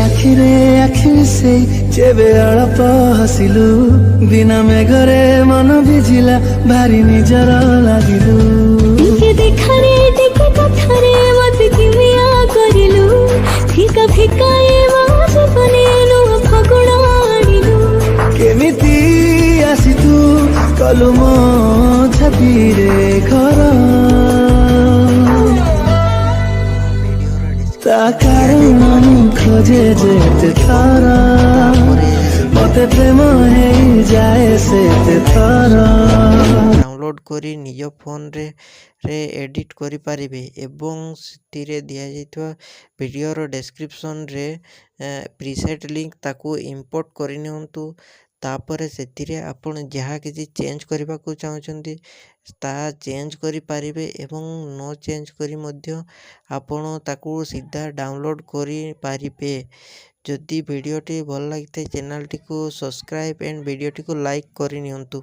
ଆଖିରେ ଆଖି ମିଶେଇ ଯେବେ ଅଳପ ହସିଲୁ, ବିନା ମେଘରେ ମନ ଭିଜିଲା ଭାରି ନିଜର ଲାଗିଲୁ। ଟିକେ ଦେଖାରେ ଟିକେ କଥାରେ ମତେ କିମିଆ କରିଲୁ, ଫିକା ଫିକା ଏ ମୋ ଜୀବନେ ନୂଆ ଫଗୁଣ ଆଣିଲୁ। କେମିତି ଆସି ତୁ କଲୁ ମୋ ଛାତିରେ ଘର, ତା କାରଣ ମୁଁ ଖୋଜେ ଯେତେ ଥର, ମତେ ପ୍ରେମ ହେଇଯାଏ ସେତେ ଥର। ଡାଉନଲୋଡ୍ କରି ନିଜ ଫୋନରେ ଏଡ଼ିଟ୍ କରିପାରିବେ ଏବଂ ସେଥିରେ ଦିଆଯାଇଥିବା ଭିଡ଼ିଓର ଡେସ୍କ୍ରିପସନ୍ରେ ପ୍ରିସେଟ୍ ଲିଙ୍କ୍ ତାକୁ ଇମ୍ପୋର୍ଟ କରିନିଅନ୍ତୁ। ତାପରେ ସେଥିରେ ଆପଣ ଯାହା କିଛି ଚେଞ୍ଜ କରିବାକୁ ଚାହୁଁଛନ୍ତି ତାହା ଚେଞ୍ଜ କରିପାରିବେ ଏବଂ ନ ଚେଞ୍ଜ କରି ମଧ୍ୟ ଆପଣ ତାକୁ ସିଧା ଡାଉନଲୋଡ୍ କରିପାରିବେ। ଯଦି ଭିଡ଼ିଓଟି ଭଲ ଲାଗିଥାଏ ଚ୍ୟାନେଲଟିକୁ ସବସ୍କ୍ରାଇବ୍ ଏଣ୍ଡ ଭିଡ଼ିଓଟିକୁ ଲାଇକ୍ କରିନିଅନ୍ତୁ।